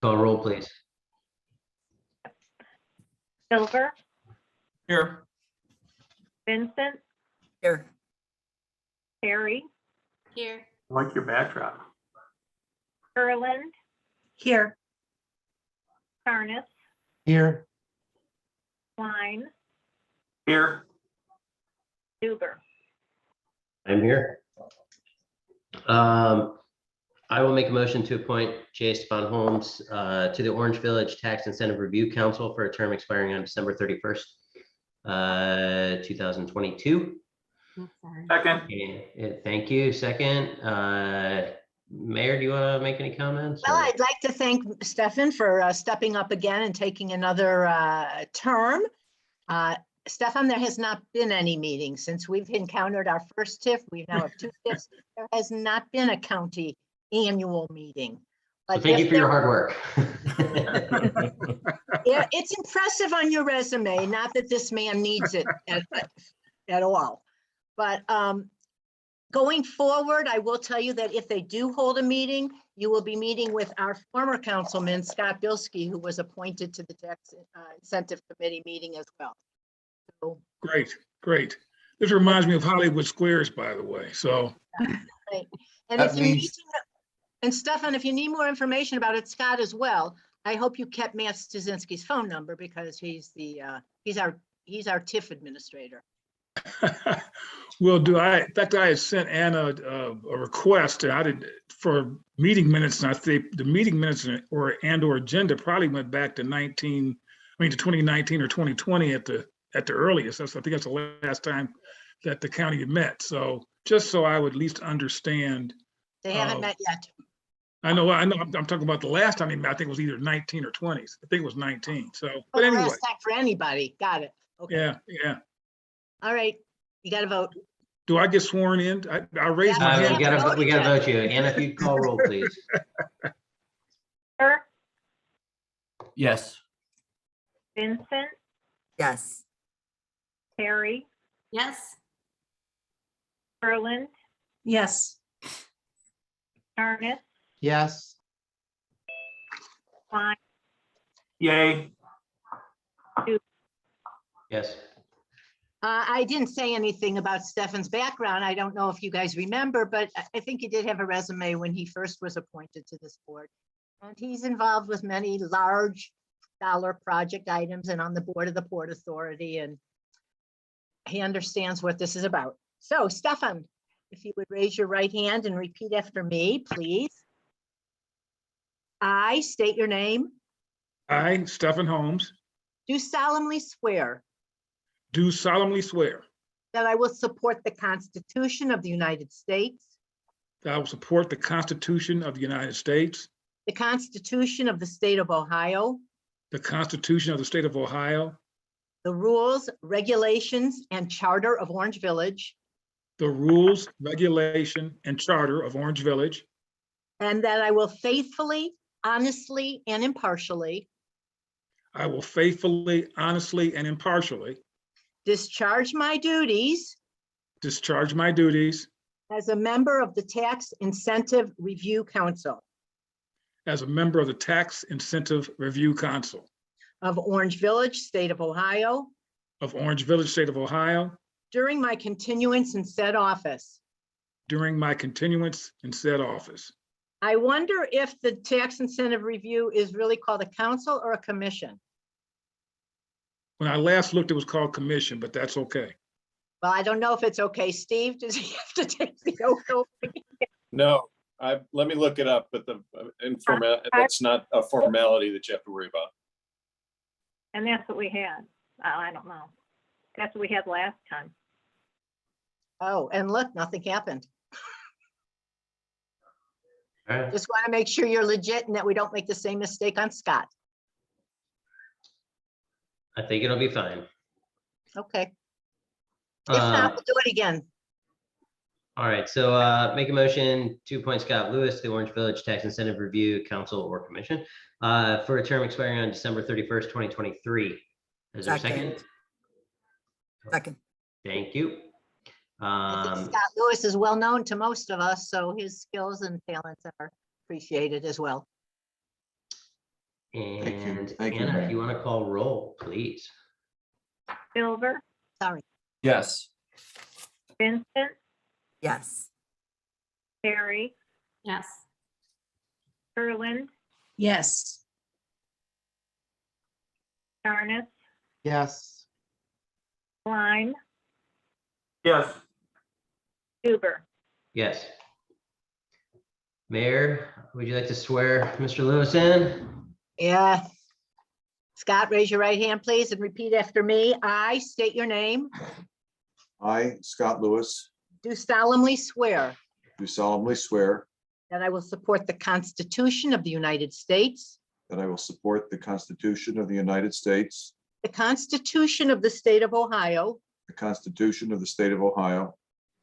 Call roll, please. Silver, Here. Vincent, Here. Terry, Here. I like your backdrop. Erland, Here. Tarnis, Here. Klein, Here. Duber. I'm here. I will make a motion to appoint J. Stefan Holmes to the Orange Village Tax Incentive Review Council for a term expiring on December 31st, 2022. Second. Thank you. Second, Mayor, do you want to make any comments? Well, or- I'd like to thank Stefan for stepping up again and taking another term. Stefan, there has not been any meeting since we've encountered our first TIF. We now have two TIFs. There has not been a county annual meeting. So But thank you if for your there- hard work. Yeah, it's impressive on your resume, not that this man needs it at all. But going forward, I will tell you that if they do hold a meeting, you will be meeting with our former councilman, Scott Bilski, who was appointed to the Tax Incentive Committee meeting as well. So, Great, great. This reminds me of Hollywood Squares, by the way. So right. And That if you need means- to know- and Stefan, if you need more information about it, Scott as well, I hope you kept Matt Stuzinski's phone number because he's our TIF administrator. will do. In fact, I had sent Anna a request and I did for meeting minutes. And I think the meeting minutes or agenda probably went back to 2019 or 2020 at the earliest. I think that's the last time that the county had met. So just so I would at least understand. They haven't Oh. met yet. I know. I'm talking about the last time he met. I think it was either 19 or 20. I think it was 19. So, Oh, but the anyway, last time for anybody. Got it. Okay. yeah. All right. You got to vote. Do I get sworn in? I raised my Yeah. hand. We gotta vote you. Anna, if you call roll, please. Silver, Yes. Vincent, Yes. Terry, Yes. Erland, Yes. Tarnis, Yes. Klein, Yay. Yes. I didn't say anything about Stefan's background. I don't know if you guys remember, but I think he did have a resume when he first was appointed to this board. And he's involved with many large dollar project items and on the board of the Port Authority, and he understands what this is about. So Stefan, if you would raise your right hand and repeat after me, please. I state your name, I, Stephen Holmes, do solemnly swear do solemnly swear that I will support the Constitution of the United States, that I will support the Constitution of the United States, the Constitution of the State of Ohio, the Constitution of the State of Ohio, the rules, regulations, and charter of Orange Village, the rules, regulation, and charter of Orange Village, and that I will faithfully, honestly, and impartially I will faithfully, honestly, and impartially discharge my duties discharge my duties as a member of the Tax Incentive Review Council as a member of the Tax Incentive Review Council of Orange Village, State of Ohio, of Orange Village, State of Ohio, during my continuance in said office. during my continuance in said office. I wonder if the Tax Incentive Review is really called a council or a commission. When I last looked, it was called commission, but that's okay. Well, I don't know if it's okay. Steve, does he have to take the oath over? No, let me look it up, but that's not a formality that you have to worry about. and that's what we had. I don't know. That's what we had last time. Oh, and look, nothing happened. All right. Just want to make sure you're legit and that we don't make the same mistake on Scott. I think it'll be fine. Okay. If not, Uh, we'll do it again. All right, so make a motion to appoint Scott Lewis, the Orange Village Tax Incentive Review Council or Commission for a term expiring on December 31st, 2023. Is there a second? Second. Thank you. I think Scott Lewis is well known to most of us, so his skills and talents are appreciated as well. And Thank you, Anna, if Mayor. you want to call roll, please. Silver, Yes. Vincent, Yes. Harry, Yes. Erland, Yes. Jarnes, Yes. Klein, Yes. Duber. Yes. Mayor, would you like to swear Mr. Lewis in? Yeah. Scott, raise your right hand, please, and repeat after me. I state your name, I, Scott Lewis, do solemnly swear do solemnly swear that I will support the Constitution of the United States, that I will support the Constitution of the United States, the Constitution of the State of Ohio, the Constitution of the State of Ohio,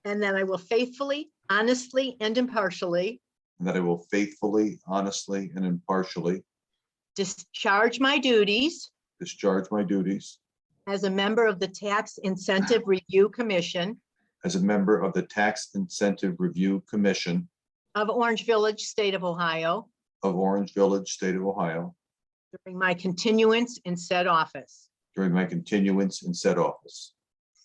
and that I will faithfully, honestly, and impartially and that I will faithfully, honestly, and impartially discharge my duties discharge my duties as a member of the Tax Incentive Review Commission as a member of the Tax Incentive Review Commission of Orange Village, State of Ohio, of Orange Village, State of Ohio, during my continuance in said office. during my continuance in said office.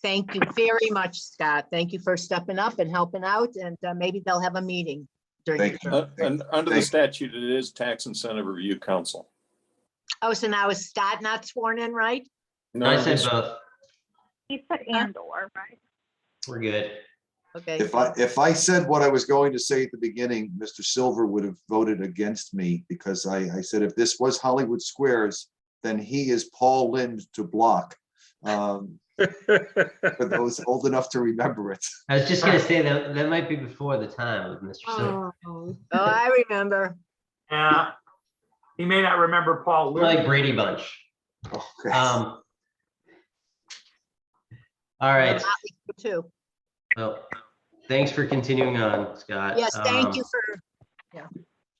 Thank you very much, Scott. Thank you for stepping up and helping out, and maybe they'll have a meeting during. Thank your you. term. And under the statute, it is Tax Incentive Review Council. Oh, so now is Scott not sworn in, right? No, I said this- both. He said and/or, right? We're good. Okay. If I said what I was going to say at the beginning, Mr. Silver would have voted against me because I said if this was Hollywood Squares, then he is Paul Lynde to block. For those old enough to remember it. I was just gonna say that that might be before the time of Mr. Silver. Oh, I remember. Yeah. He may not remember Paul. We're like Lynde. Brady Bunch. Okay. All right. Too. Well, thanks for continuing on, Scott. Yes, thank you for,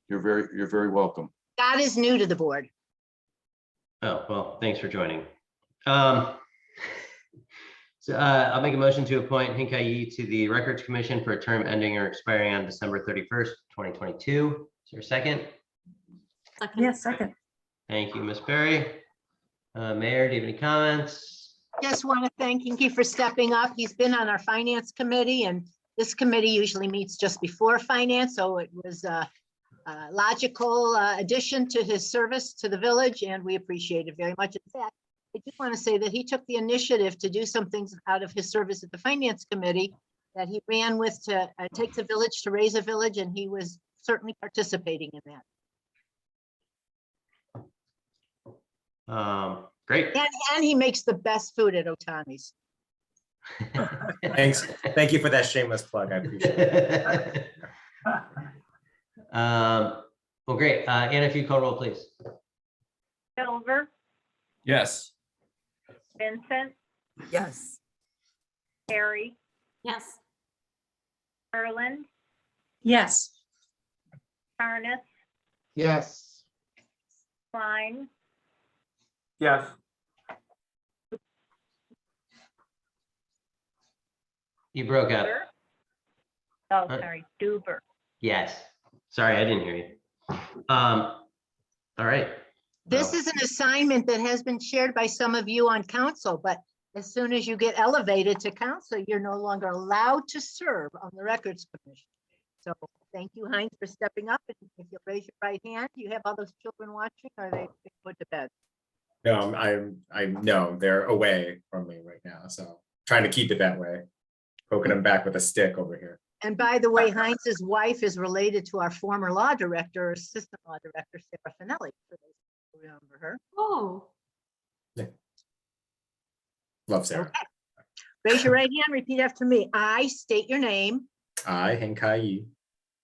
You're very welcome. Scott is new to the board. Oh, well, thanks for joining. So I'll make a motion to appoint Hinkai Yi to the Records Commission for a term ending or expiring on December 31st, 2022. Is there a second? Yes, second. Thank you, Ms. Berry. Mayor, do you have any comments? Just want to thank Hinky for stepping up. He's been on our finance committee, and this committee usually meets just before finance, so it was a logical addition to his service to the village, and we appreciate it very much. In fact, I do want to say that he took the initiative to do some things out of his service at the finance committee that he ran with to take the village to raise a village, and he was certainly participating in that. Great. And he makes the best food at Otani's. Thanks. Thank you for that shameless plug. I appreciate it. Well, great. Anna, if you call roll, please. Silver, Yes. Vincent, Yes. Harry, Yes. Erland, Yes. Jarnes, Yes. Klein, Yes. You broke up. Duber. Oh, Huh? sorry, Duber. Yes. Sorry, I didn't hear you. All right. This Well, is an assignment that has been shared by some of you on council, but as soon as you get elevated to council, you're no longer allowed to serve on the Records Commission. So thank you, Heinz, for stepping up. And if you'll raise your right hand, do you have all those children watching, or are they been put to bed? No, I know they're away from me right now, so trying to keep it that way. Poking them back with a stick over here. And by the way, Heinz's wife is related to our former law director, assistant law director, Sarah Finelli. For those who remember her. Oh. Love Sarah. Okay. Raise your right hand, repeat after me. I state your name, I, Hinkai Yi,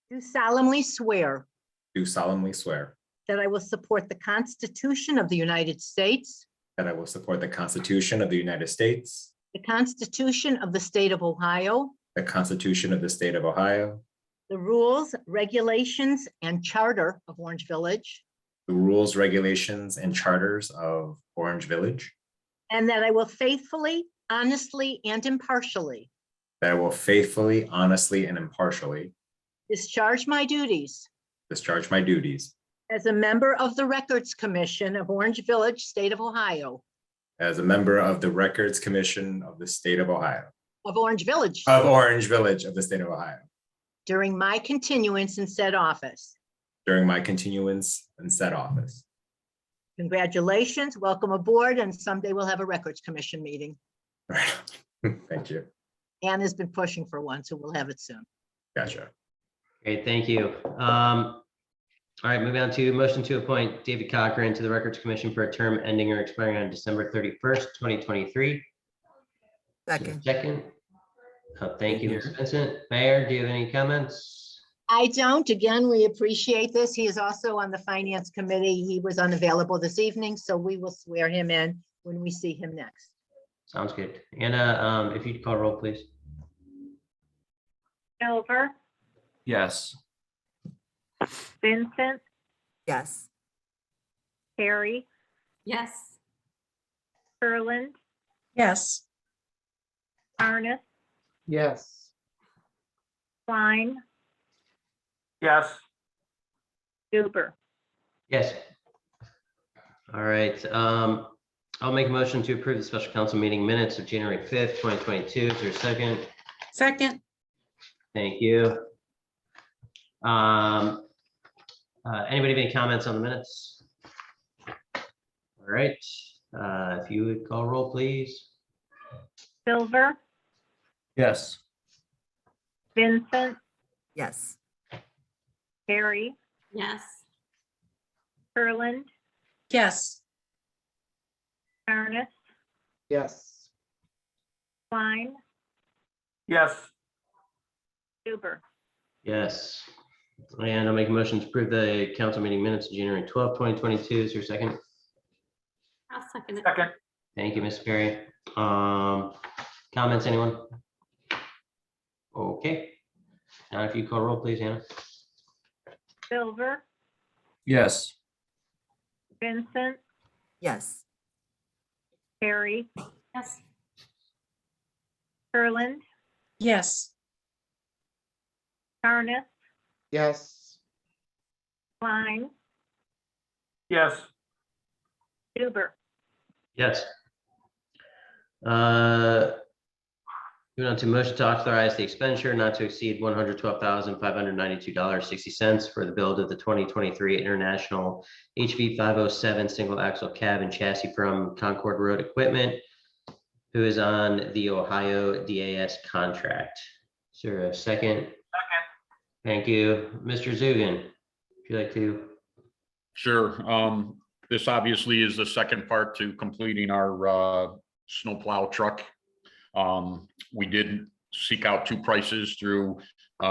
do solemnly swear do solemnly swear that I will support the Constitution of the United States, that I will support the Constitution of the United States, the Constitution of the State of Ohio, the Constitution of the State of Ohio, the rules, regulations, and charter of Orange Village, the rules, regulations, and charters of Orange Village, and that I will faithfully, honestly, and impartially that I will faithfully, honestly, and impartially discharge my duties discharge my duties as a member of the Records Commission of Orange Village, State of Ohio, as a member of the Records Commission of the State of Ohio, of Orange Village, of Orange Village of the State of Ohio, during my continuance in said office. during my continuance in said office. Congratulations, welcome aboard, and someday we'll have a Records Commission meeting. Thank you. Ann has been pushing for one, so we'll have it soon. Gotcha. Great, thank you. All right, moving on to motion to appoint David Cochran to the Records Commission for a term ending or expiring on December 31st, 2023. Second. Second. Thank you, Ms. Vincent. Mayor, do you have any comments? I don't. Again, we appreciate this. He is also on the Finance Committee. He was unavailable this evening, so we will swear him in when we see him next. Sounds good. Anna, if you'd call roll, please. Silver, Yes. Vincent, Yes. Terry, Yes. Ferland, Yes. Arnis, Yes. Klein, yes, Duber. Yes. All right, I'll make a motion to approve the special council meeting minutes of January 5th, 2022. Is there a second? Second. Thank you. Anybody have any comments on the minutes? All right, if you would call roll, please. Silver, Yes. Vincent, Yes. Terry, Yes. Ferland, Yes. Arnis, Yes. Klein, yes, Yes. Duber. And I'll make a motion to approve the council meeting minutes of January 12th, 2022. Is there a second? I'll second it. second, Thank you, Ms. Perry. Comments, anyone? Okay. Now, if you call roll, please, Hannah. Silver, Yes. Vincent, Yes. Terry, Yes. Ferland, Yes. Arnis, Yes. Klein, yes, Duber. Yes. Moving on to motion to authorize the expenditure not to exceed $112,592.60 for the build of the 2023 International HV 507 single axle cab and chassis from Concord Road Equipment, who is on the Ohio DAS contract. Is there a second? second, Thank you. Mr. Zugan, would you like to? Sure. This obviously is the second part to completing our snowplow truck. We did seek out two prices through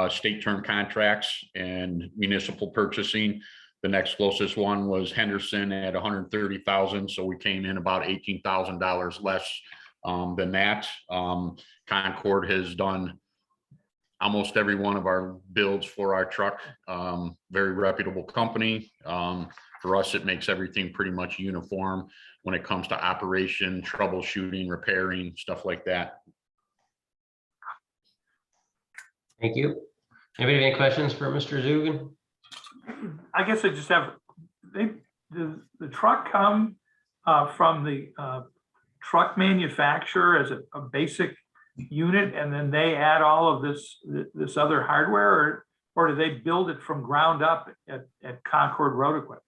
state term contracts and municipal purchasing. The next closest one was Henderson at 130,000. So we came in about $18,000 less than that. Concord has done almost every one of our builds for our truck. Very reputable company. For us, it makes everything pretty much uniform when it comes to operation, troubleshooting, repairing, stuff like that. Thank you. Anybody have any questions for Mr. Zugan? I guess I just have, the truck come from the truck manufacturer as a basic unit, and then they add all of this other hardware, or do they build it from ground up at Concord Road Equipment?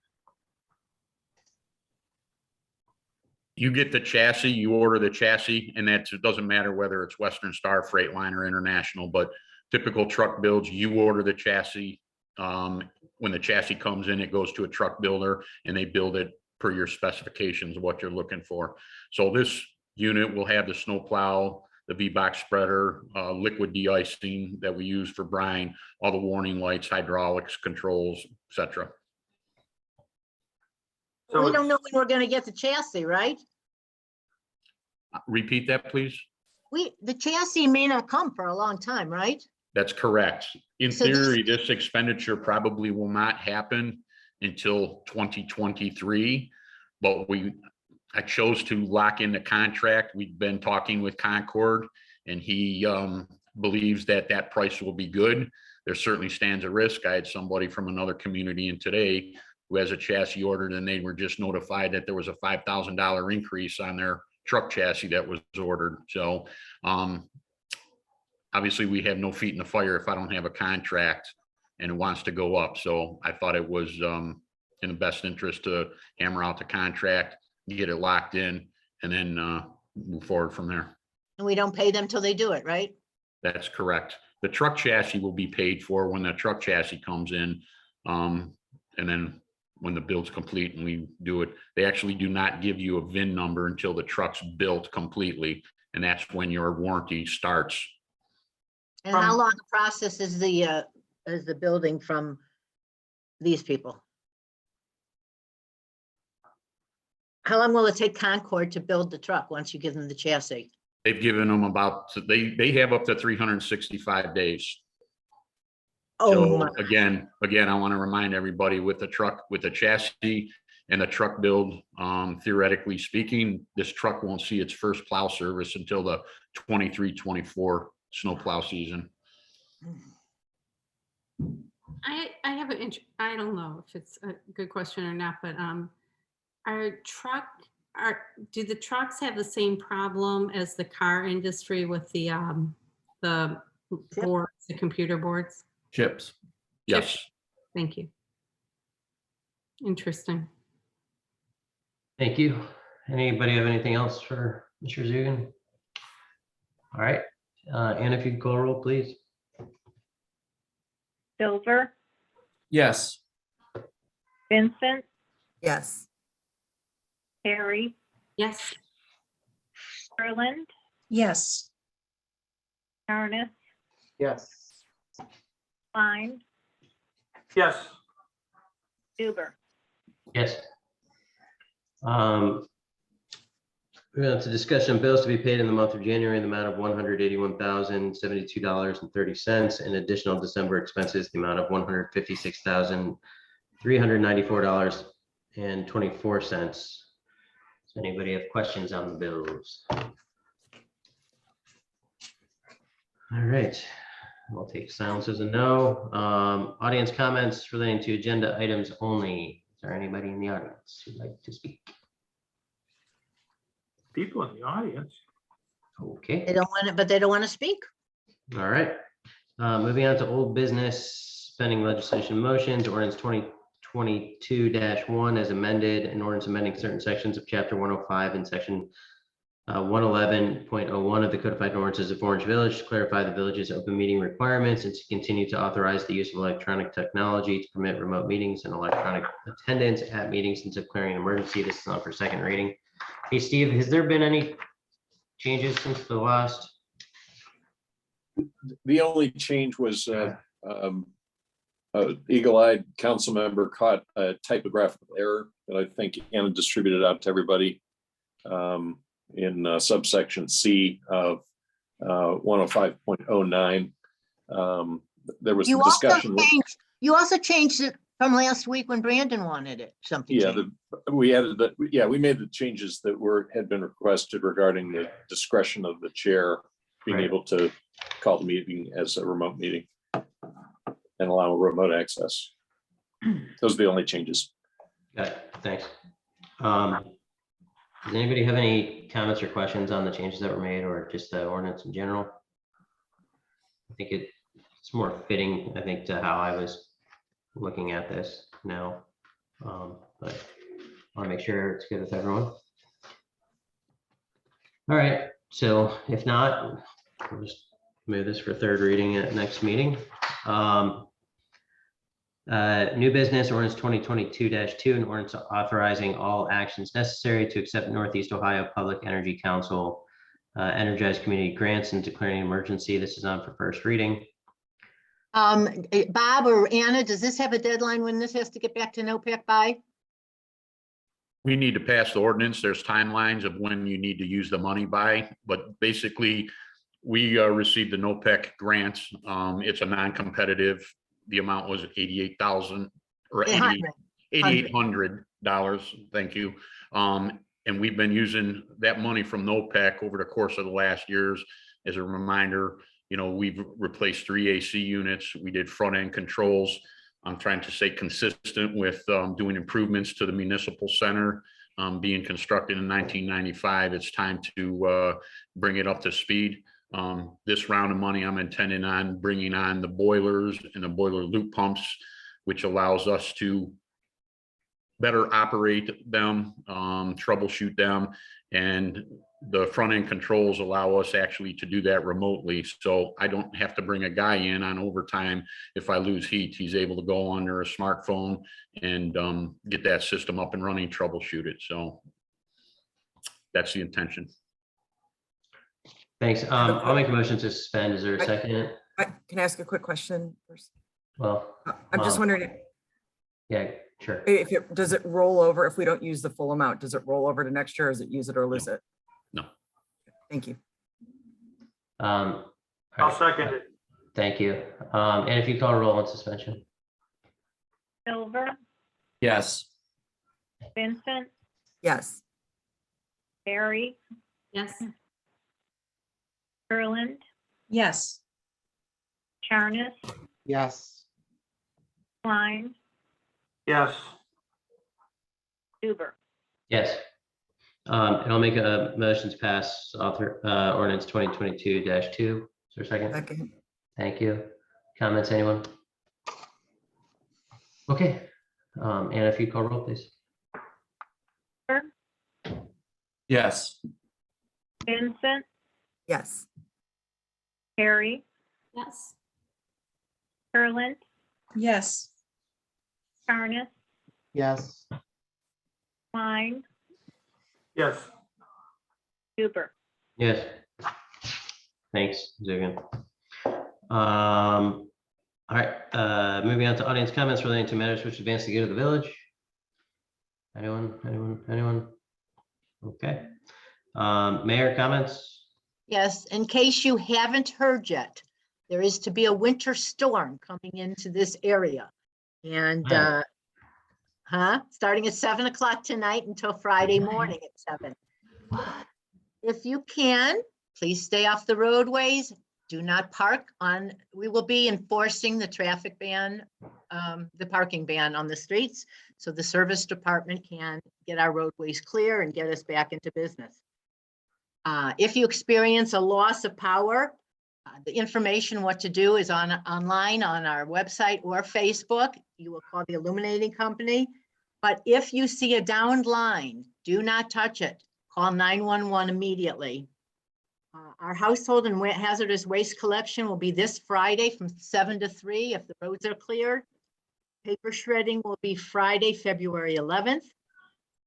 You get the chassis, you order the chassis, and it doesn't matter whether it's Western Star, Freightliner, International, but typical truck builds, you order the chassis. When the chassis comes in, it goes to a truck builder and they build it per your specifications of what you're looking for. So this unit will have the snowplow, the V-box spreader, liquid de-icing that we use for brine, all the warning lights, hydraulics, controls, etc. So We it's- don't know when we're gonna get the chassis, right? Repeat that, please. The chassis may not come for a long time, right? That's correct. In So this- theory, this expenditure probably will not happen until 2023, but I chose to lock in the contract. We've been talking with Concord and he believes that that price will be good. There certainly stands a risk. I had somebody from another community in today who has a chassis ordered, and they were just notified that there was a $5,000 increase on their truck chassis that was ordered. So obviously we have no feet in the fire if I don't have a contract and it wants to go up. So I thought it was in the best interest to hammer out the contract, get it locked in, and then move forward from there. And we don't pay them till they do it, right? That's correct. The truck chassis will be paid for when the truck chassis comes in. And then when the build's complete and we do it, they actually do not give you a VIN number until the truck's built completely. And that's when your warranty starts. And how long a process is the building from these people? How long will it take Concord to build the truck once you give them the chassis? They've given them about, they have up to 365 days. Oh, So my. again, I want to remind everybody with the truck, with the chassis and the truck build, theoretically speaking, this truck won't see its first plow service until the 23-24 snow plow season. I have I don't know if it's a good question or not, but do the trucks have the same problem as the car industry with the boards, the computer boards? Chips. Yes. Thank you. Interesting. Thank you. Anybody have anything else for Mr. Zugan? All right, Anna, if you could call roll, please. Silver, Yes. Vincent, Yes. Harry, Yes. Erland, Yes. Ernest, Yes. Klein, Yes. Yes. Huber. We're on to discussion of bills to be paid in the month of January in the amount of $181,072.30 and additional December expenses, the amount of $156,394.24. Does anybody have questions on the bills? All right, we'll take silence as a no. Audience comments relating to agenda items only. Is there anybody in the audience who'd like to speak? People in the audience. Okay. They don't want it, but they don't want to speak. All right. Moving on to old business, pending legislation motions, ordinance 2022-1 as amended, and ordinance amending certain sections of chapter 105 and section 111.01 of the codified ordinances of Orange Village to clarify the village's open meeting requirements and to continue to authorize the use of electronic technology to permit remote meetings and electronic attendance at meetings and declaring an emergency. This is on for second reading. Hey, Steve, has there been any changes since the last? The only change was eagle-eyed council member caught a typographical error that I think Anna distributed out to everybody in subsection C of 105.09. There was You a also discussion. you also changed it from last week when Brandon wanted it, something. Yeah, changed. we added that. Yeah, we made the changes that had been requested regarding the discretion of the chair being Right. able to call the meeting as a remote meeting and allow remote access. Those are the only changes. Got it. Thanks. Does anybody have any comments or questions on the changes that were made or just the ordinance in general? I think it's more fitting, I think, to how I was looking at this now. But I want to make sure it's good with everyone. All right, so if not, we'll just move this for third reading at next meeting. New business ordinance 2022-2, an ordinance authorizing all actions necessary to accept Northeast Ohio Public Energy Council energized community grants and declaring an emergency. This is on for first reading. Bob or Anna, does this have a deadline when this has to get back to NOPEC by? We need to pass the ordinance. There's timelines of when you need to use the money by, but basically we received the NOPEC grant. It's a non-competitive. The amount was $88,000 or $8,800. Thank you. And we've been using that money from NOPEC over the course of the last years. As a reminder, we've replaced 3 AC units. We did front end controls I'm trying to stay consistent with doing improvements to the municipal center. Being constructed in 1995, it's time to bring it up to speed. This round of money, I'm intending on bringing on the boilers and the boiler loop pumps, which allows us to better operate them, troubleshoot them, and the front end controls allow us actually to do that remotely. So I don't have to bring a guy in on overtime. If I lose heat, he's able to go under a smartphone and get that system up and running, troubleshoot it. So that's the intention. Thanks. I'll make a motion to suspend. Is there a second? Can I ask a quick question first? Well, I'm just wondering, yeah, sure. if it, does it roll over if we don't use the full amount? Does it roll over to next year, or is it use it or lose it? No. Thank you. I'll second it. Thank you. And if you call a roll on suspension. Silver, Yes. Vincent, Yes. Barry, Yes. Kurland, Yes. Charnes, Yes. Klein, Yes, Huber. Yes. And I'll make a motion to pass ordinance 2022-2. Is there a second? Second. Thank you. Comments, anyone? Okay. And if you call roll, please. Yes. Vincent, Yes. Harry, Yes. Kurland, Yes. Charnes, Yes. Klein, yes, Yes. Huber. Thanks, Zugan. All right, moving on to audience comments relating to matters which advance the good of the village. Anyone? Okay. Mayor comments? Yes, in case you haven't heard yet, there is to be a winter storm coming into this area. And, starting at 7 o'clock tonight until Friday morning at 7. If you can, please stay off the roadways. Do not park on, we will be enforcing the traffic ban, the parking ban on the streets. So the service department can get our roadways clear and get us back into business. If you experience a loss of power, the information what to do is online on our website or Facebook. You will call the illuminating company. But if you see a downed line, do not touch it. Call 911 immediately. Our household and hazardous waste collection will be this Friday from 7 to 3 if the roads are cleared. Paper shredding will be Friday, February 11th.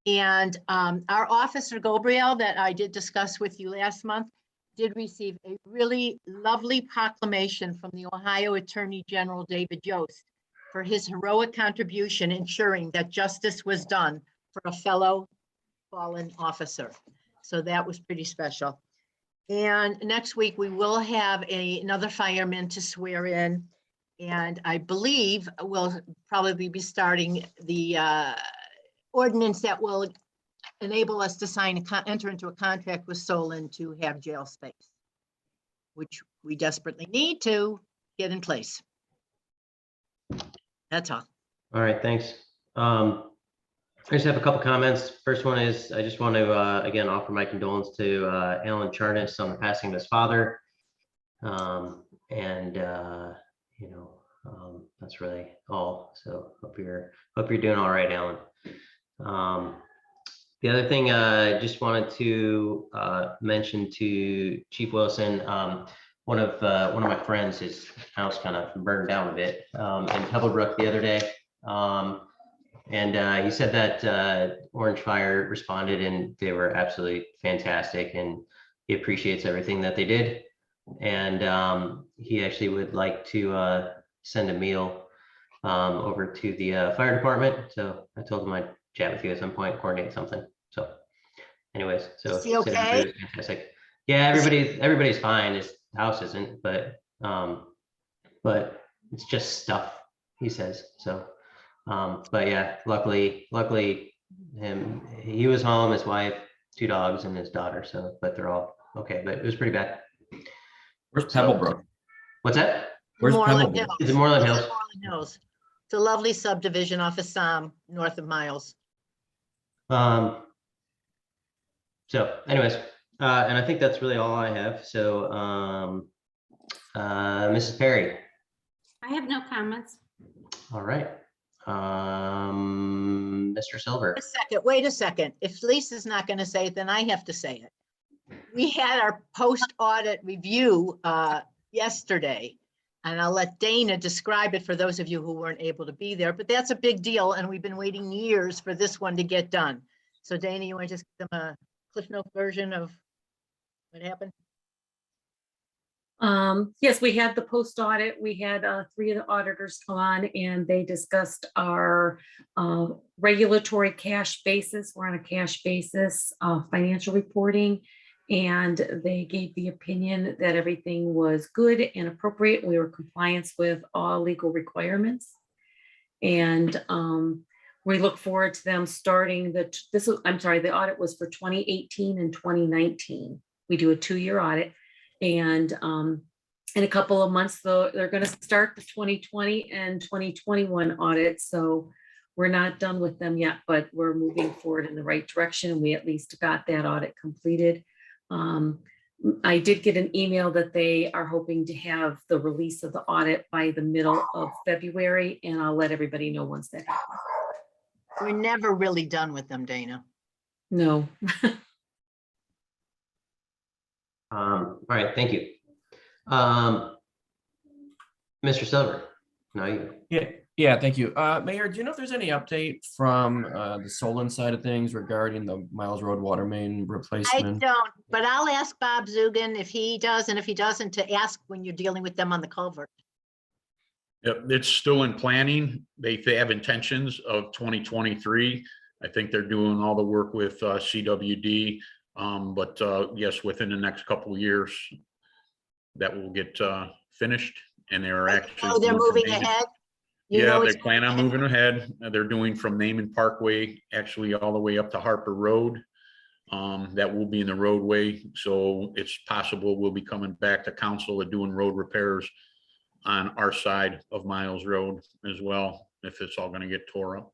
And our officer, Gabriel, that I did discuss with you last month, did receive a really lovely proclamation from the Ohio Attorney General, David Yost, for his heroic contribution ensuring that justice was done for a fellow fallen officer. So that was pretty special. And next week, we will have another fireman to swear in. And I believe we'll probably be starting the ordinance that will enable us to enter into a contract with Solon to have jail space, which we desperately need to get in place. That's all. All right, thanks. I just have a couple comments. First one is, I just want to, again, offer my condolence to Alan Charnes on the passing of his father. That's really all. So hope you're doing all right, Alan. The other thing I just wanted to mention to Chief Wilson, one of my friends, his house kind of burned down a bit in Pebblebrook the other day. And he said that Orange Fire responded and they were absolutely fantastic, and he appreciates everything that they did. And he actually would like to send a meal over to the fire department. So I told him I'd chat with you at some point, coordinate something. So anyways, so Is he okay? it was fantastic. Yeah, everybody's fine. His house isn't, but it's just stuff, he says. So but yeah, luckily he was home, his wife, 2 dogs, and his daughter. So, but they're all okay, but it was pretty bad. Where's Pebblebrook? What's that? Where's Moreland Pebblebrook? Hills. It's in Moreland It's in Hills. Moreland Hills. It's a lovely subdivision off of Sam, north of Miles. So anyways, and I think that's really all I have. So, Mrs. Perry, I have no comments. all right. Mr. Silver. Wait a second. If Lisa's not going to say it, then I have to say it. We had our post-audit review yesterday, and I'll let Dana describe it for those of you who weren't able to be there, but that's a big deal, and we've been waiting years for this one to get done. So Dana, you want to just give them a Cliff Note version of what happened? Yes, we had the post audit. We had 3 of the auditors come on and they discussed our regulatory cash basis. We're on a cash basis financial reporting. And they gave the opinion that everything was good and appropriate. We were in compliance with all legal requirements. And we look forward to them starting the audit was for 2018 and 2019. We do a 2-year audit. And in a couple of months, though, they're going to start the 2020 and 2021 audits. So we're not done with them yet, but we're moving forward in the right direction. We at least got that audit completed. I did get an email that they are hoping to have the release of the audit by the middle of February, and I'll let everybody know once that happens. We're never really done with them, Dana. No. All right, thank you. Mr. Silver, now you. Yeah, thank you. Mayor, do you know if there's any update from the Solon side of things regarding the Miles Road water main I replacement? don't, but I'll ask Bob Zugan if he does, and if he doesn't, to ask when you're dealing with them on the culvert. Yep, it's still in planning. They have intentions of 2023. I think they're doing all the work with CWD. But yes, within the next couple of years, that will get finished, and they're actually. Oh, they're doing from moving Naaman- ahead? You Yeah, know they it's plan on moving moving ahead. They're doing from Naaman Parkway, actually all the way up to Harper Road. That will be in the roadway, so it's possible we'll be coming back to council and doing road repairs on our side of Miles Road as well, if it's all gonna get tore up.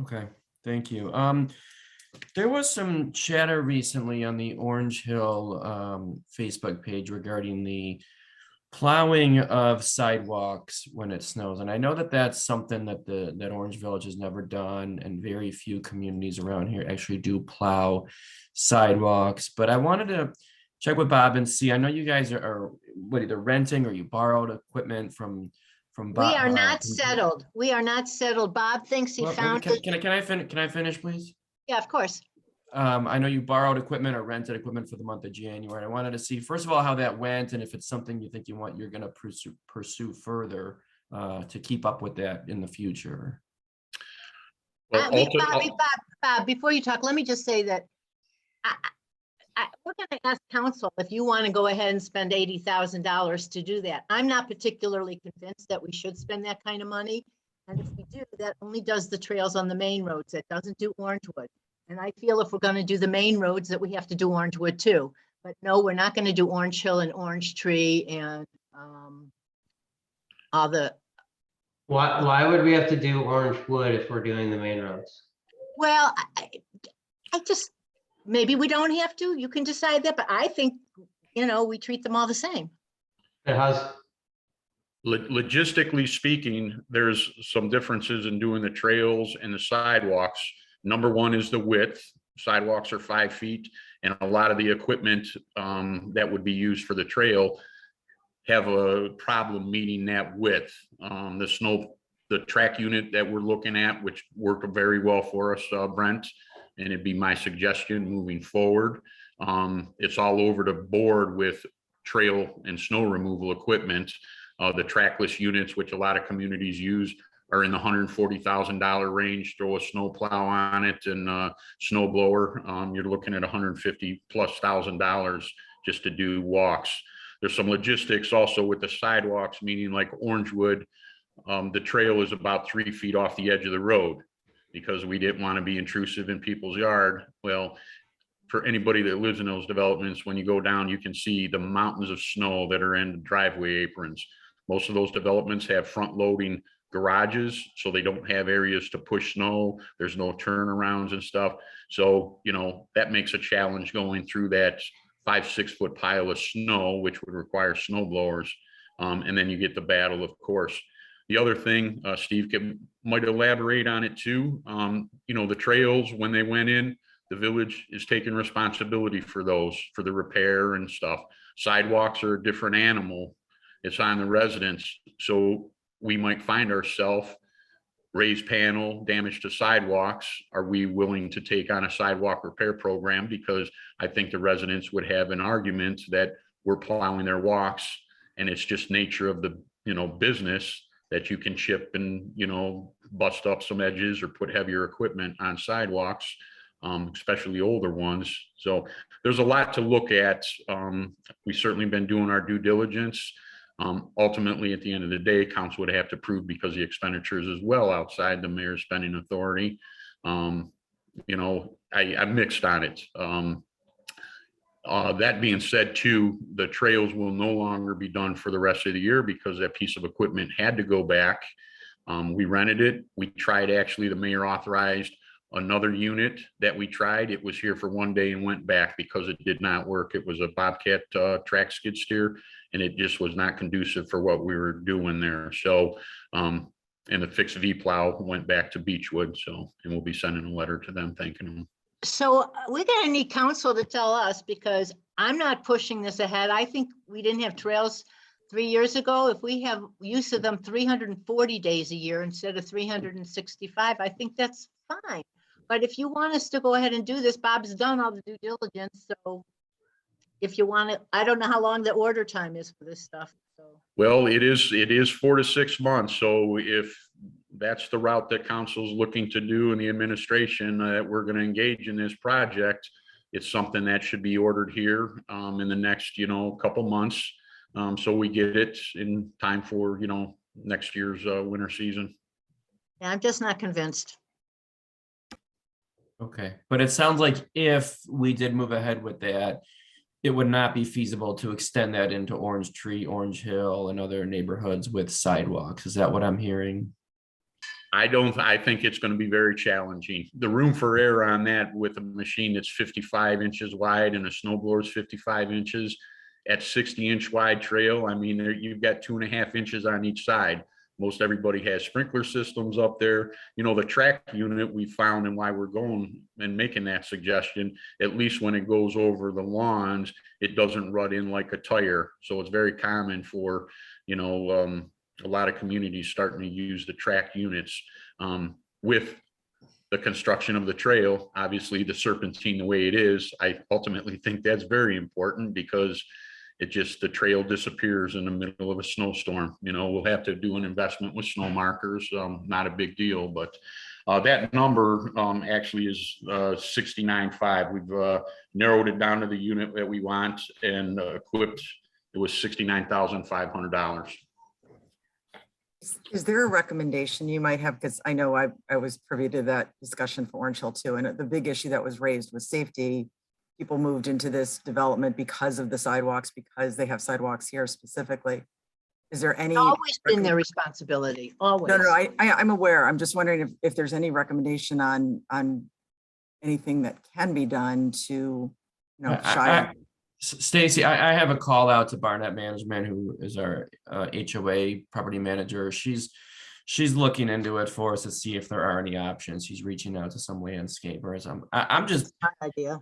Okay, thank you. There was some chatter recently on the Orange Hill Facebook page regarding the plowing of sidewalks when it snows. And I know that that's something that that Orange Village has never done, and very few communities around here actually do plow sidewalks. But I wanted to check with Bob and see, I know you guys are what, either renting or you borrowed equipment from Bob. We are not settled. We are not settled. Bob thinks he found it. Can I finish, please? Yeah, of course. I know you borrowed equipment or rented equipment for the month of January. I wanted to see, first of all, how that went, and if it's something you think you're going to pursue further to keep up with that in the future. Well, Bob, before you talk, let me just say that we're going to ask council if you want to go ahead and spend $80,000 to do that. I'm not particularly convinced that we should spend that kind of money. And if we do, that only does the trails on the main roads. That doesn't do Orangewood. And I feel if we're going to do the main roads that we have to do Orangewood too. But no, we're not going to do Orange Hill and Orange Tree and all the. Why would we have to do Orangewood if we're doing the main roads? Well, I just, maybe we don't have to. You can decide that, but I think, we treat them all the same. Logistically speaking, there's some differences in doing the trails and the sidewalks. Number one is the width. Sidewalks are 5 feet, and a lot of the equipment that would be used for the trail have a problem meeting that width. The track unit that we're looking at, which worked very well for us, Brent, and it'd be my suggestion moving forward. It's all over the board with trail and snow removal equipment. The trackless units, which a lot of communities use, are in the $140,000 range. Throw a snow plow on it and a snow blower. You're looking at $150,000+ just to do walks. There's some logistics also with the sidewalks, meaning like Orangewood, the trail is about 3 feet off the edge of the road because we didn't want to be intrusive in people's yard. Well, for anybody that lives in those developments, when you go down, you can see the mountains of snow that are in the driveway aprons. Most of those developments have front loading garages, so they don't have areas to push snow. There's no turnarounds and stuff. So, that makes a challenge going through that 5-6 foot pile of snow, which would require snow blowers. And then you get the battle, of course. The other thing, Steve might elaborate on it too. The trails, when they went in, the village is taking responsibility for those, for the repair and stuff. Sidewalks are a different animal. It's on the residents. So we might find ourselves raised panel, damage to sidewalks. Are we willing to take on a sidewalk repair program? Because I think the residents would have an argument that we're plowing their walks and it's just nature of the, business that you can chip and, bust up some edges or put heavier equipment on sidewalks, especially older ones. So there's a lot to look at. We've certainly been doing our due diligence. Ultimately, at the end of the day, council would have to prove because the expenditures is well outside the mayor's spending authority. I'm mixed on it. That being said, too, the trails will no longer be done for the rest of the year because that piece of equipment had to go back. We rented it. We tried, actually, the mayor authorized another unit that we tried. It was here for one day and went back because it did not work. It was a Bobcat track skid steer, and it just was not conducive for what we were doing there. So, and the fixed V plow went back to Beechwood. So, and we'll be sending a letter to them thanking them. So we're gonna need council to tell us, because I'm not pushing this ahead. I think we didn't have trails 3 years ago. If we have use of them 340 days a year instead of 365, I think that's fine. But if you want us to go ahead and do this, Bob's done all the due diligence. So if you want to, I don't know how long the order time is for this stuff. So Well, it is 4 to 6 months. So if that's the route that council's looking to do in the administration, that we're going to engage in this project, it's something that should be ordered here in the next, couple months. So we get it in time for, next year's winter season. yeah, I'm just not convinced. Okay, but it sounds like if we did move ahead with that, it would not be feasible to extend that into Orange Tree, Orange Hill, and other neighborhoods with sidewalks. Is that what I'm hearing? I think it's going to be very challenging. The room for error on that with a machine that's 55 inches wide and a snow blower is 55 inches at 60-inch wide trail. I mean, you've got 2.5 inches on each side. Most everybody has sprinkler systems up there. The track unit we found, and why we're going and making that suggestion, at least when it goes over the lawns, it doesn't rut in like a tire. So it's very common for, a lot of communities starting to use the track units. With the construction of the trail, obviously the serpentine the way it is, I ultimately think that's very important because the trail disappears in the middle of a snowstorm. We'll have to do an investment with snow markers, not a big deal, but that number actually is 69.5. We've narrowed it down to the unit that we want and equipped. It was $69,500. Is there a recommendation you might have? Because I know I was privy to that discussion for Orange Hill too. And the big issue that was raised was safety. People moved into this development because of the sidewalks, because they have sidewalks here specifically. Is there any? It's always been their responsibility, always. No, I'm aware. I'm just wondering if there's any recommendation on anything that can be done to, Stacy, I have a call out to Barnett Management, who is our HOA property manager. She's looking into it for us to see if there are any options. She's reaching out to some landscapers. I'm just idea.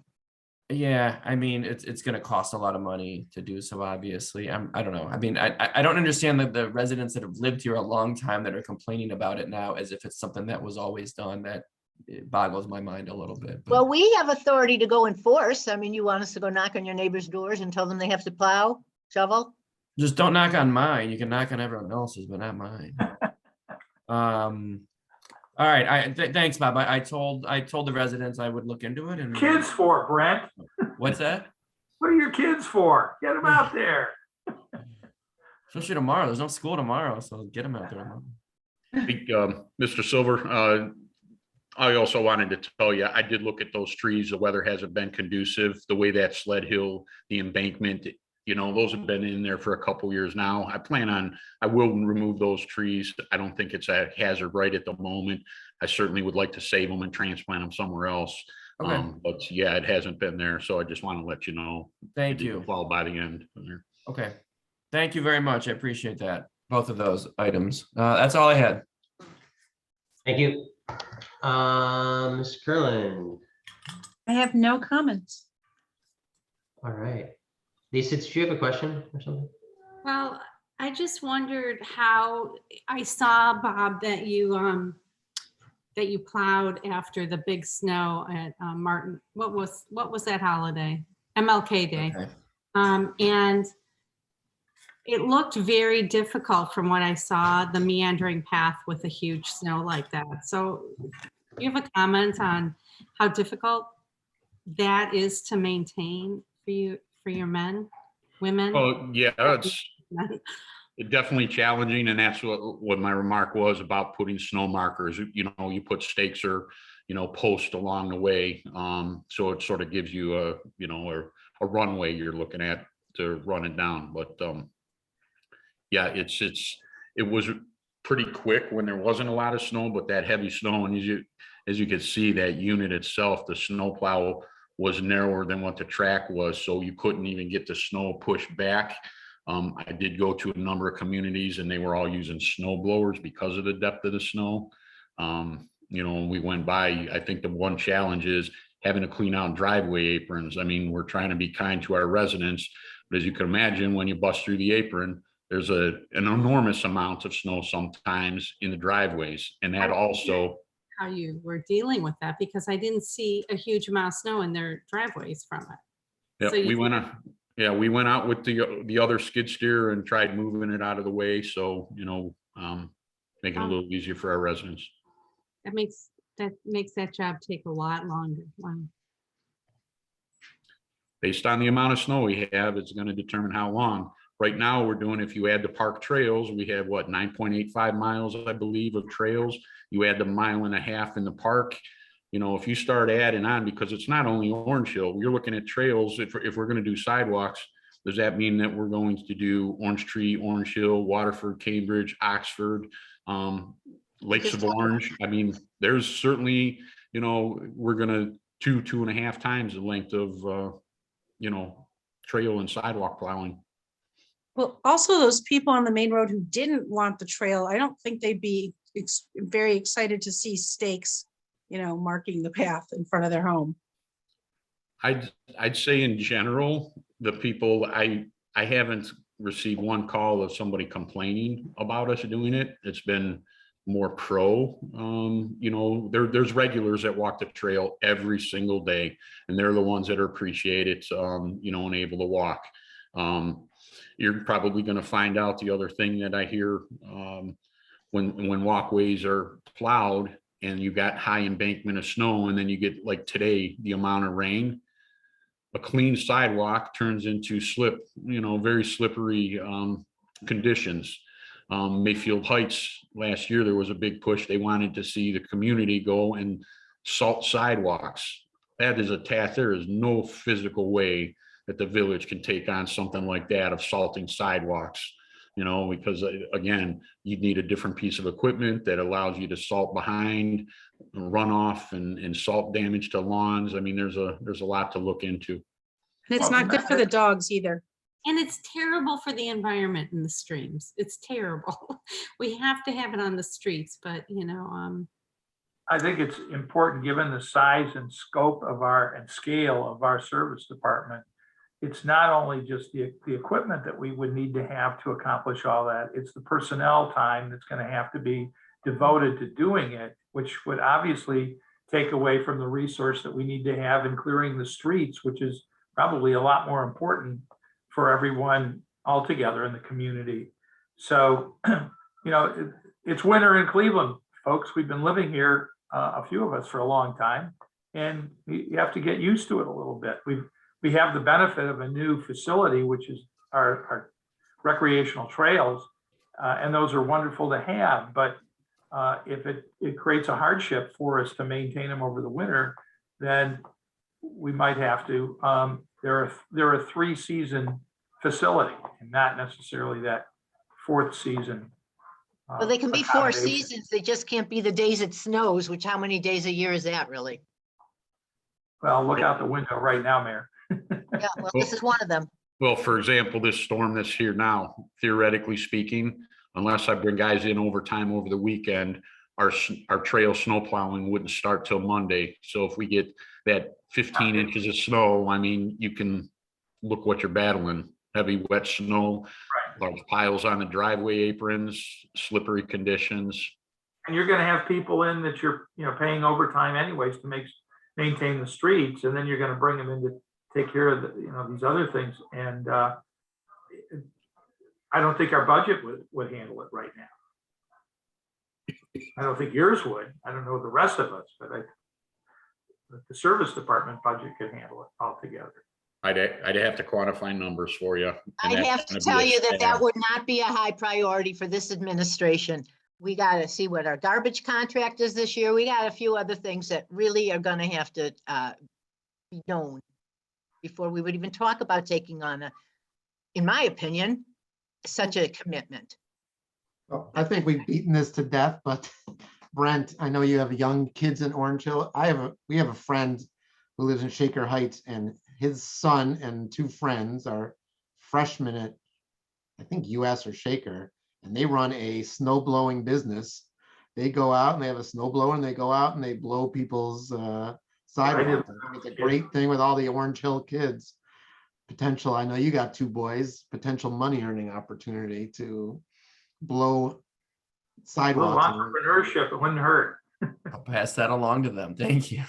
Yeah, I mean, it's going to cost a lot of money to do so, obviously. I don't know. I mean, I don't understand the residents that have lived here a long time that are complaining about it now as if it's something that was always done. That it boggles my mind a little bit. But Well, we have authority to go enforce. I mean, you want us to go knock on your neighbor's doors and tell them they have to plow, shovel? just don't knock on mine. You can knock on everyone else's, but not mine. All right. Thanks, Bob. I told the residents I would look into it. And Kids for, Brent. What's that? What are your kids for? Get them out there. Especially tomorrow. There's no school tomorrow, so get them out there tomorrow. I think, Mr. Silver, I also wanted to tell you, I did look at those trees. The weather hasn't been conducive. The way that sled hill, the embankment, you know, those have been in there for a couple years now. I will remove those trees. I don't think it's a hazard right at the moment. I certainly would like to save them and transplant them somewhere else. Okay. But yeah, it hasn't been there. So I just want to let you know. Thank it did you. fall by the end. Okay. Thank you very much. I appreciate that. Both of those items. That's all I had. Thank you. Mr. Curlin. I have no comments. All right. Lisa, did you have a question or something? Well, I just wondered how, I saw, Bob, that you plowed after the big snow at Martin. What was that holiday? MLK Day. Okay. And it looked very difficult from what I saw, the meandering path with a huge snow like that. So do you have a comment on how difficult that is to maintain for you, for your men, women? Well, yeah, it's definitely challenging. And that's what my remark was about putting snow markers. You know, you put stakes or, you know, posts along the way. So it sort of gives you a, you know, a runway you're looking at to run it down. But yeah, it was pretty quick when there wasn't a lot of snow, but that heavy snow, and as you can see, that unit itself, the snow plow was narrower than what the track was, so you couldn't even get the snow pushed back. I did go to a number of communities and they were all using snow blowers because of the depth of the snow. You know, when we went by, I think the one challenge is having to clean out driveway aprons. I mean, we're trying to be kind to our residents, but as you can imagine, when you bust through the apron, there's an enormous amount of snow sometimes in the driveways, and that also. How you were dealing with that, because I didn't see a huge amount of snow in their driveways from it. Yeah, So you- we went out with the other skid steer and tried moving it out of the way. So, you know, making it a little easier for our residents. That makes that job take a lot longer. Wow. Based on the amount of snow we have, it's going to determine how long. Right now, we're doing, if you add the park trails, we have what, 9.85 miles, I believe, of trails. You add the 1.5 miles in the park. You know, if you start adding on, because it's not only Orange Hill, you're looking at trails. If we're going to do sidewalks, does that mean that we're going to do Orange Tree, Orange Hill, Waterford, Cambridge, Oxford, Lakes of Orange? I mean, there's certainly, you know, we're going to 2.5 times the length of, you know, trail and sidewalk plowing. Well, also those people on the main road who didn't want the trail, I don't think they'd be very excited to see stakes, you know, marking the path in front of their home. I'd say in general, the people, I haven't received one call of somebody complaining about us doing it. It's been more pro. You know, there's regulars that walk the trail every single day, and they're the ones that are appreciated, you know, and able to walk. You're probably going to find out the other thing that I hear, when walkways are plowed and you got high embankment of snow, and then you get, like today, the amount of rain, a clean sidewalk turns into you know, very slippery conditions. Mayfield Heights, last year, there was a big push. They wanted to see the community go and salt sidewalks. That is a task. There is no physical way that the village can take on something like that of salting sidewalks, you know, because again, you'd need a different piece of equipment that allows you to salt behind runoff and salt damage to lawns. I mean, there's a lot to look into. And it's not good for the dogs either. And it's terrible for the environment in the streams. It's terrible. We have to have it on the streets, but you know, I think it's important, given the size and scope of and scale of our service department. It's not only just the equipment that we would need to have to accomplish all that, it's the personnel time that's going to have to be devoted to doing it, which would obviously take away from the resource that we need to have in clearing the streets, which is probably a lot more important for everyone altogether in the community. So, you know, it's winter in Cleveland, folks. We've been living here, a few of us, for a long time, and you have to get used to it a little bit. We have the benefit of a new facility, which is our recreational trails, and those are wonderful to have. But if it creates a hardship for us to maintain them over the winter, then we might have to. They're a 3-season facility and not necessarily that fourth season. Well, they can be 4 accommodation. seasons. They just can't be the days it snows, which how many days a year is that really? Well, look out the window right now, Mayor. Yeah, well, this is one of them. Well, for example, this storm that's here now, theoretically speaking, unless I bring guys in overtime over the weekend, our trail snow plowing wouldn't start till Monday. So if we get that 15 inches of snow, I mean, you can look what you're battling. Heavy wet snow, large piles on the driveway aprons, slippery conditions. And you're gonna have people in that you're, paying overtime anyways to maintain the streets, and then you're gonna bring them in to take care of these other things. And I don't think our budget would handle it right now. I don't think yours would. I don't know the rest of us, but the service department budget could handle it altogether. I'd have to quantify numbers for you. and I'd that's have to gonna be tell a you that stab. would not be a high priority for this administration. We got to see what our garbage contract is this year. We got a few other things that really are going to have to be known before we would even talk about taking on in my opinion, such a commitment. Well, I think we've beaten this to death, but Brent, I know you have young kids in Orange Hill. We have a friend who lives in Shaker Heights, and his son and 2 friends are freshmen at, I think, US or Shaker, and they run a snow blowing business. They go out and they have a snow blower and they go out and they blow people's sidewalks. I think it's a great thing with all the Orange Hill kids. Potential, I know you got 2 boys, potential money earning opportunity to blow A little sidewalks. entrepreneurship, it wouldn't hurt. I'll pass that along to them. Thank you.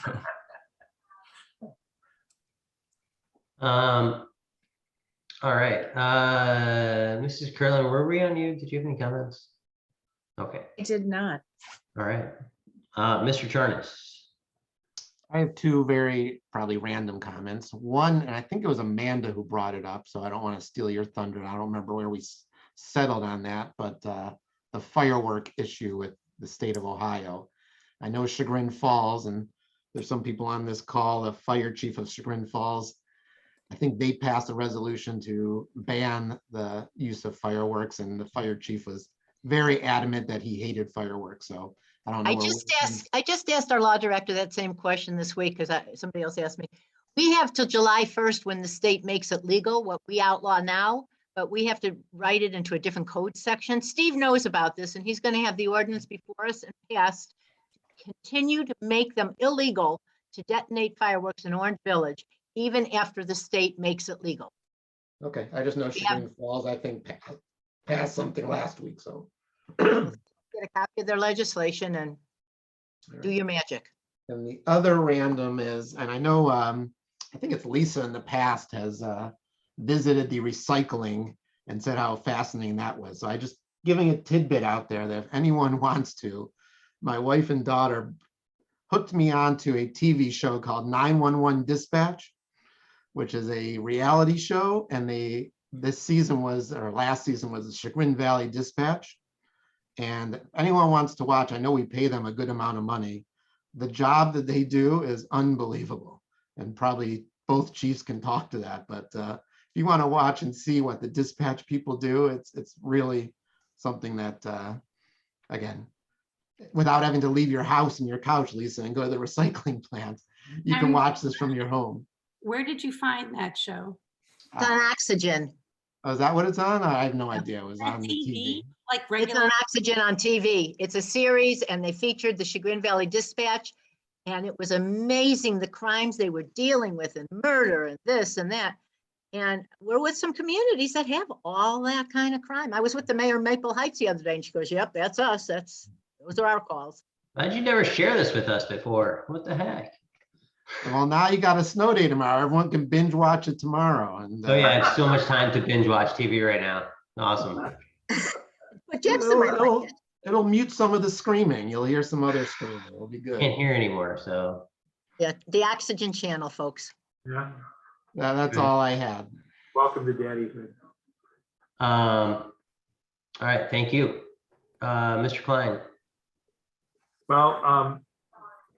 All right, Mrs. Curlin, were we on you? Did you have any comments? Okay, I did not. all right. Mr. Charnas. I have 2 very probably random comments. One, and I think it was Amanda who brought it up, so I don't want to steal your thunder. I don't remember where we settled on that, but the firework issue with the state of Ohio. I know Chagrin Falls, and there's some people on this call, the fire chief of Chagrin Falls. I think they passed a resolution to ban the use of fireworks, and the fire chief was very adamant that he hated fireworks. So I don't know. I just asked our law director that same question this week because somebody else asked me. We have till July 1st when the state makes it legal, what we outlaw now, but we have to write it into a different code section. Steve knows about this, and he's going to have the ordinance before us and passed to continue to make them illegal to detonate fireworks in Orange Village, even after the state makes it legal. Okay, I just know Chagrin Falls, I think, passed something last week, so. Get a copy of their legislation and do your magic. And the other random is, and I know, I think it's Lisa in the past has visited the recycling and said how fascinating that was. So I just giving a tidbit out there that if anyone wants to, my wife and daughter hooked me onto a TV show called 911 Dispatch, which is a reality show. And last season was the Chagrin Valley Dispatch. And anyone wants to watch, I know we pay them a good amount of money. The job that they do is unbelievable. And probably both chiefs can talk to that. But if you want to watch and see what the dispatch people do, it's really something that, again, without having to leave your house and your couch, Lisa, and go to the recycling plant, you can watch this from your home. Where did you find that show? It's on Oxygen. Oh, is that what it's on? I have no idea. It was on the TV. Like It's regular? on Oxygen on TV. It's a series and they featured the Chagrin Valley Dispatch. And it was amazing the crimes they were dealing with and murder and this and that. And we're with some communities that have all that kind of crime. I was with the mayor of Maple Heights the other day and she goes, yep, that's us. Those are our calls. Why'd you never share this with us before? What the heck? Well, now you got a snow day tomorrow. Everyone can binge watch it tomorrow. And Oh yeah, I have so much time to binge watch TV right now. Awesome. But Jackson might like it. It'll mute some of the screaming. You'll hear some other screaming. It'll be good. Can't hear anymore, so. Yeah, the Oxygen channel, folks. Yeah, That's all I had. welcome to daddyhood. All right, thank you. Mr. Klein. Well,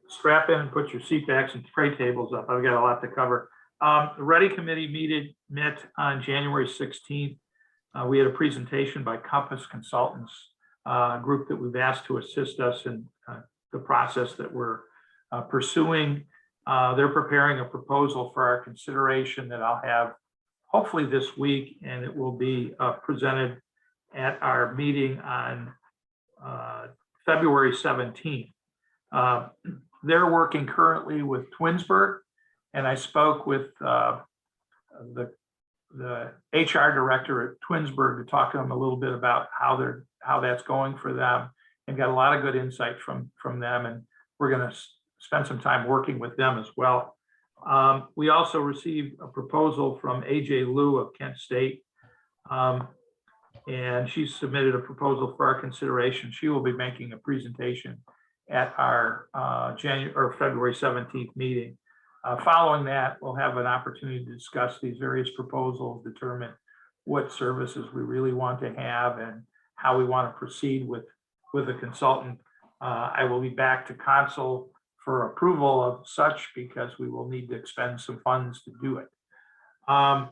strap in and put your seat backs and tray tables up. I've got a lot to cover. The Ready Committee met on January 16th. We had a presentation by Compass Consultants, a group that we've asked to assist us in the process that we're pursuing. They're preparing a proposal for our consideration that I'll have hopefully this week, and it will be presented at our meeting on February 17th. They're working currently with Twinsburg, and I spoke with the HR director at Twinsburg to talk to them a little bit about how that's going for them, and got a lot of good insight from them, and we're going to spend some time working with them as well. We also received a proposal from AJ Liu of Kent State, and she submitted a proposal for our consideration. She will be making a presentation at our February 17th meeting. Following that, we'll have an opportunity to discuss these various proposals, determine what services we really want to have and how we want to proceed with a consultant. I will be back to council for approval of such because we will need to expend some funds to do it. I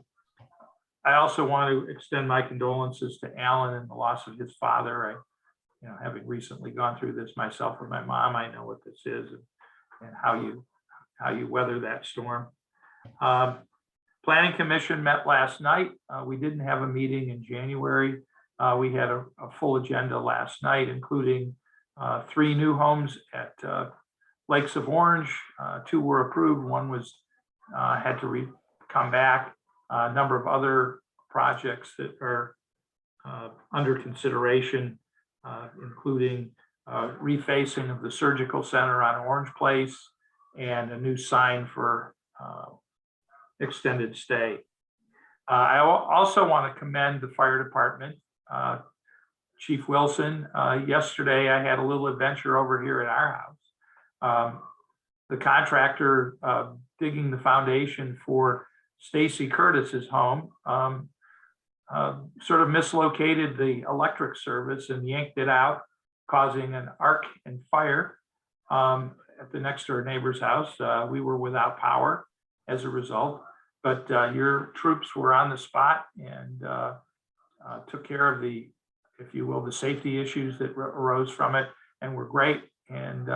also want to extend my condolences to Alan and the loss of his father. Having recently gone through this myself with my mom, I know what this is and how you weather that storm. Planning Commission met last night. We didn't have a meeting in January. We had a full agenda last night, including 3 new homes at Lakes of Orange. 2 were approved. 1 was had to come back. A number of other projects that are under consideration, including refacing of the surgical center on Orange Place and a new sign for extended stay. I also want to commend the fire department, Chief Wilson. Yesterday, I had a little adventure over here at our house. The contractor digging the foundation for Stacy Curtis's home sort of mislocated the electric service and yanked it out, causing an arc and fire at the next door neighbor's house. We were without power as a result, but your troops were on the spot and took care of the, if you will, the safety issues that arose from it, and were great. And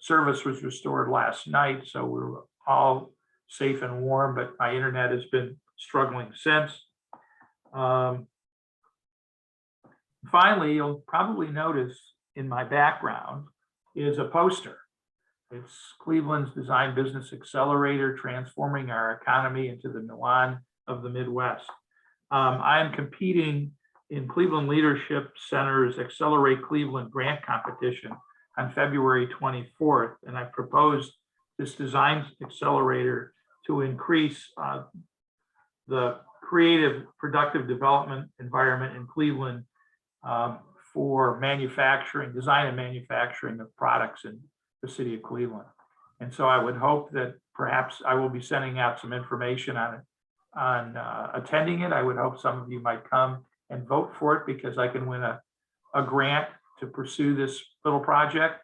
service was restored last night, so we were all safe and warm, but my internet has been struggling since. Finally, you'll probably notice in my background is a poster. It's Cleveland's Design Business Accelerator, transforming our economy into the Milan of the Midwest. I am competing in Cleveland Leadership Center's Accelerate Cleveland grant competition on February 24th, and I proposed this design accelerator to increase the creative, productive development environment in Cleveland for manufacturing, design and manufacturing of products in the city of Cleveland. And so I would hope that perhaps I will be sending out some information on attending it. I would hope some of you might come and vote for it, because I can win a grant to pursue this little project.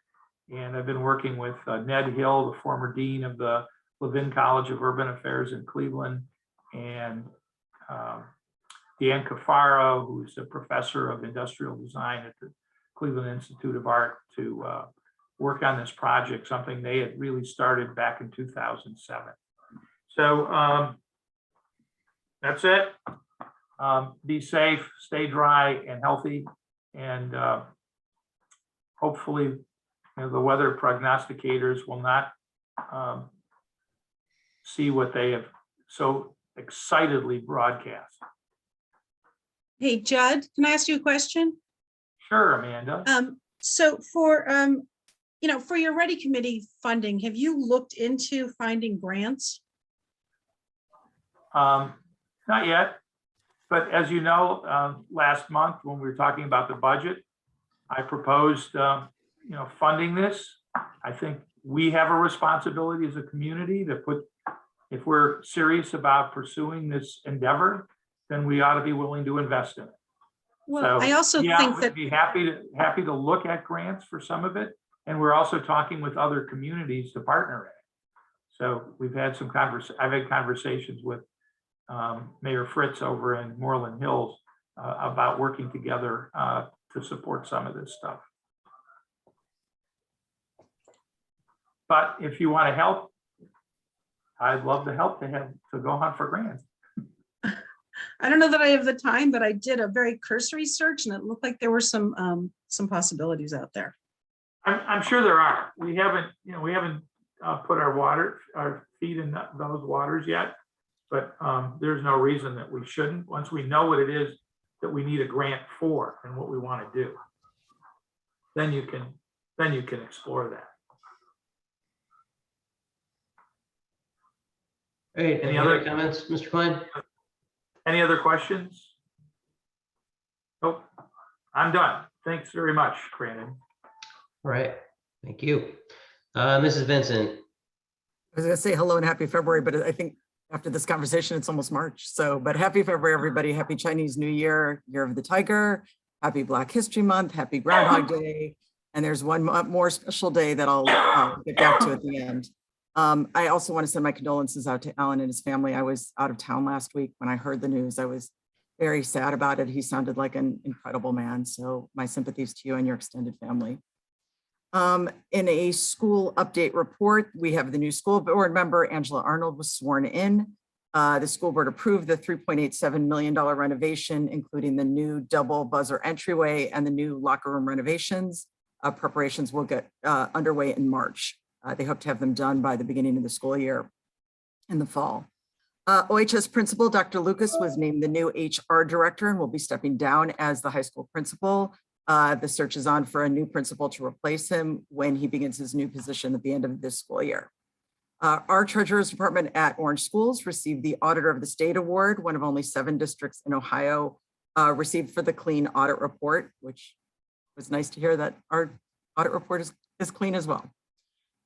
And I've been working with Ned Hill, the former dean of the Levin College of Urban Affairs in Cleveland, and Dan Cafaro, who's a professor of industrial design at the Cleveland Institute of Art, to work on this project, something they had really started back in 2007. So that's it. Be safe, stay dry and healthy, and hopefully the weather prognosticators will not see what they have so excitedly broadcast. Hey, Judd, can I ask you a question? Sure, Amanda. So for, for your Ready Committee funding, have you looked into finding grants? Not yet, but as you know, last month when we were talking about the budget, I proposed, funding this. I think we have a responsibility as a community to put, if we're serious about pursuing this endeavor, then we ought to be willing to invest in it. Well, So, I also yeah, think we'd that, be happy to look at grants for some of it, and we're also talking with other communities to partner in it. So we've had some I've had conversations with Mayor Fritz over in Moreland Hills about working together to support some of this stuff. But if you want to help, I'd love to help to go hunt for grants. I don't know that I have the time, but I did a very cursory search and it looked like there were some possibilities out there. I'm sure there are. We haven't put our feet in those waters yet, but there's no reason that we shouldn't. Once we know what it is that we need a grant for and what we want to do, then you can explore that. Great. Any other comments, Mr. Klein? Any other questions? Nope. I'm done. Thanks very much, Brandon. All right. Thank you. Mrs. Vincent. I was gonna say hello and happy February, but I think after this conversation, it's almost March. So, but happy February, everybody. Happy Chinese New Year, Year of the Tiger. Happy Black History Month. Happy Groundhog Day. And there's one more special day that I'll get back to at the end. I also want to send my condolences out to Alan and his family. I was out of town last week. When I heard the news, I was very sad about it. He sounded like an incredible man. So my sympathies to you and your extended family. In a school update report, we have the new school board member, Angela Arnold, was sworn in. The school board approved the $3.87 million renovation, including the new double buzzer entryway and the new locker room renovations. Preparations will get underway in March. They hope to have them done by the beginning of the school year in the fall. OHS principal, Dr. Lucas, was named the new HR director and will be stepping down as the high school principal. The search is on for a new principal to replace him when he begins his new position at the end of this school year. Our treasurer's department at Orange Schools received the Auditor of the State Award, one of only 7 districts in Ohio received for the clean audit report, which was nice to hear that our audit report is clean as well.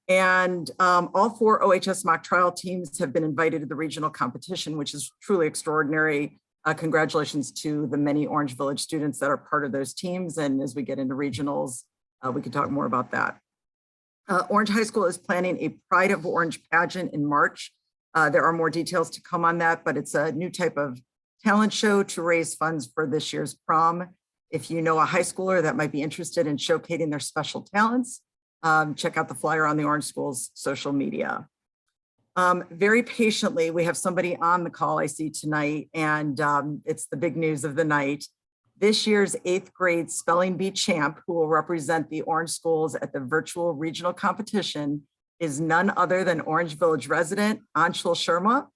And all 4 OHS mock trial teams have been invited to the regional competition, which is truly extraordinary. Congratulations to the many Orange Village students that are part of those teams. And as we get into regionals, we can talk more about that. Orange High School is planning a Pride of Orange pageant in March. There are more details to come on that, but it's a new type of talent show to raise funds for this year's prom. If you know a high schooler that might be interested in showcasing their special talents, check out the flyer on the Orange Schools social media. Very patiently, we have somebody on the call I see tonight, and it's the big news of the night. This year's 8th grade spelling bee champ, who will represent the Orange Schools at the virtual regional competition, is none other than Orange Village resident Anshul Sharma.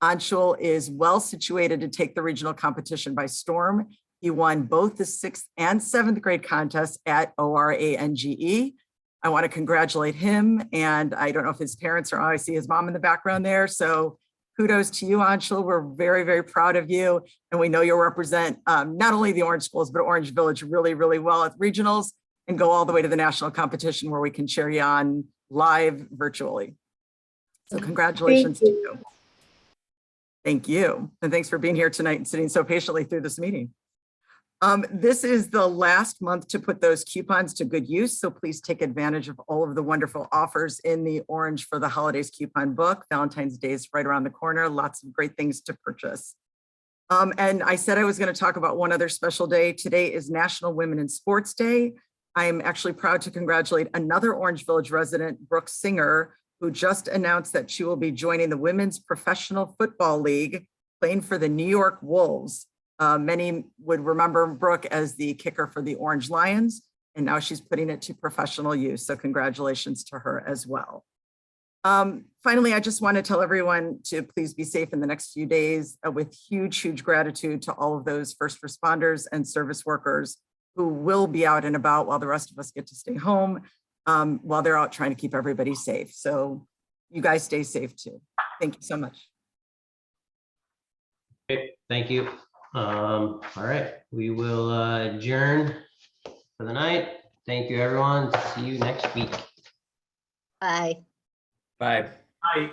Anshul is well situated to take the regional competition by storm. He won both the 6th and 7th grade contests at ORANGE. I want to congratulate him, and I don't know if his parents are, I see his mom in the background there. So kudos to you, Anshul. We're very, very proud of you. And we know you'll represent not only the Orange Schools, but Orange Village really, really well at regionals and go all the way to the national competition where we can cheer you on live virtually. So congratulations to you. Thank you. And thanks for being here tonight and sitting so patiently through this meeting. This is the last month to put those coupons to good use. So please take advantage of all of the wonderful offers in the Orange for the Holidays coupon book. Valentine's Day is right around the corner. Lots of great things to purchase. And I said I was going to talk about one other special day. Today is National Women in Sports Day. I am actually proud to congratulate another Orange Village resident, Brooke Singer, who just announced that she will be joining the Women's Professional Football League, playing for the New York Wolves. Many would remember Brooke as the kicker for the Orange Lions, and now she's putting it to professional use. So congratulations to her as well. Finally, I just want to tell everyone to please be safe in the next few days with huge, huge gratitude to all of those first responders and service workers who will be out and about while the rest of us get to stay home while they're out trying to keep everybody safe. So you guys stay safe too. Thank you so much. Great, thank you. All right, we will adjourn for the night. Thank you, everyone. See you next week. Bye. Bye. Bye.